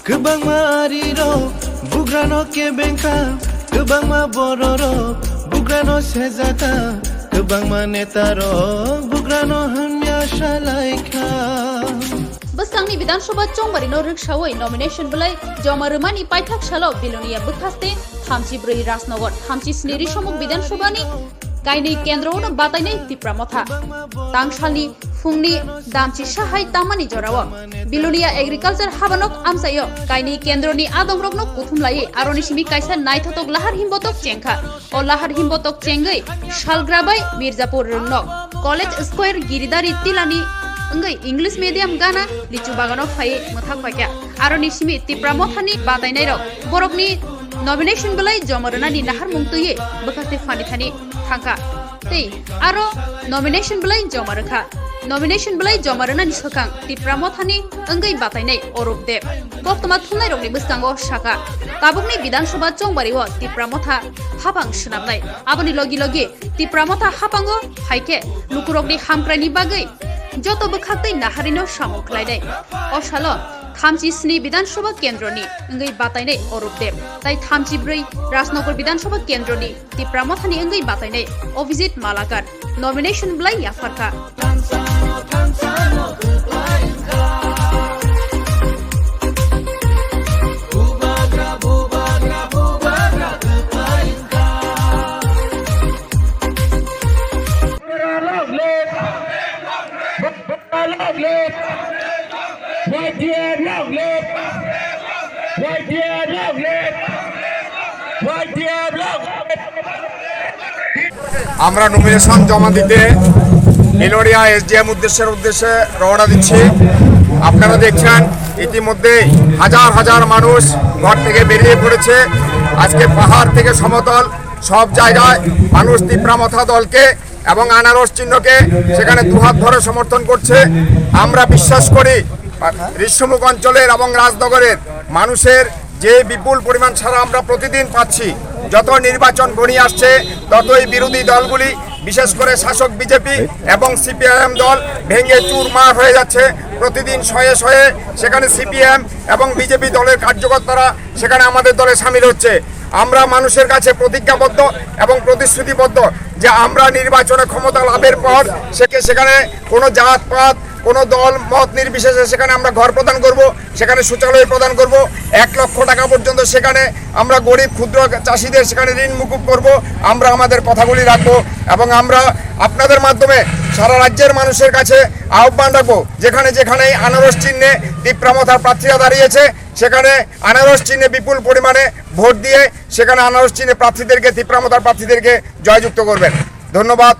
Kebangma ariro bugrano kebenka Kebangma bororo bugrano sezaka Kebangma netaro bugrano hamya shalaika Besangni Vidansabha Chongmari no rikshawi nomination belai Jomarumani Paithak Shalo Bilonia Bukhaste Thamchi Brui Rasnagar Thamchi Sniri Shomuk Vidansabhani Kaini Kendrona Batainai Tipramotha Tangshali Fungni Damchi Shahai Tamani Jorawa Bilonia Agriculture Habanok Amsayo Kaini Kendroni Adomrokno Kuthumlai Aronishimi Kaisa Naithatok Lahar Himbotok Chenka O Lahar Himbotok Chengai Shalgrabai Mirzapur Runok College Square Giridari Tilani English medium Gana Lichu Bagano Fai Muthak Pakya Aronishimi Tipramothani Batainai Rok Borokni Nomination belai Jomarunani Nahar Mungtuye Bakaste Fanithani Thanka Tei Aro Nomination belai Jomaraka Nomination belai Jomarunani Sokang Tipramothani Engai Batainai Orupdev Boktama Thunai Rokni Bustango Shaka Tabukni Vidansabha Chongbariwo Tipramotha Hapang Shnabnai Aboni Logi Logi Tipramotha Hapango Haike Lukurokni Hamkrani Bagai Joto Bukhatai Naharino Shamuklaidai Oshalo Thamchi Sni Vidansabha Kendroni Engai Batainai Orupdev Tai Thamchi Brui Rasnagar Vidansabha Kendroni Tipramothani Engai Batainai O visit Malakar Nomination belai Yafarka আমরা nomination জমা দিতে Belonia SDM উদ্দেশ্যে রওনা দিচ্ছি। আপনারা দেখছেন ইতিমধ্যে হাজার হাজার মানুষ ঘর থেকে বেরিয়ে পড়েছে। আজকে পাহাড় থেকে সমতল সব জায়গায় মানুষ তিপ্রামথা দলকে এবং আনারস চিহ্নকে সেখানে দুহাত ভরে সমর্থন করছে। আমরা বিশ্বাস করি ঋষ্যমুখ অঞ্চলের এবং রাজনগরের মানুষের যে বিপুল পরিমাণ সাড়া আমরা প্রতিদিন পাচ্ছি, যত নির্বাচন ঘনিয়ে আসছে ততই বিরোধী দলগুলি বিশেষ করে শাসক বিজেপি এবং সিপিআইএম দল ভেঙে চুরমার হয়ে যাচ্ছে। প্রতিদিন শয়ে শয়ে সেখানে সিপিএম এবং বিজেপি দলের কার্যকর্তারা সেখানে আমাদের দলে সামিল হচ্ছে। আমরা মানুষের কাছে প্রতিজ্ঞাবদ্ধ এবং প্রতিশ্রুতিবদ্ধ যে আমরা নির্বাচনে ক্ষমতা লাভের পর সেখানে কোনো জাতপাত কোনো দল মত নির্বিশেষে সেখানে আমরা ঘর প্রদান করব, সেখানে শৌচালয় প্রদান করব, 1 লক্ষ টাকা পর্যন্ত সেখানে আমরা গরিব ক্ষুদ্র চাষিদের সেখানে ঋণ মুকুব করব। আমরা আমাদের কথাগুলি রাখবো এবং আমরা আপনাদের মাধ্যমে সারা রাজ্যের মানুষের কাছে আহ্বান রাখবো, যেখানে যেখানেই আনারস চিহ্নে তিপ্রামথার প্রার্থীরা দাঁড়িয়েছে সেখানে আনারস চিহ্নে বিপুল পরিমাণে ভোট দিয়ে সেখানে আনারস চিহ্নে প্রার্থীদেরকে তিপ্রামথার প্রার্থীদেরকে জয়যুক্ত করবেন। ধন্যবাদ।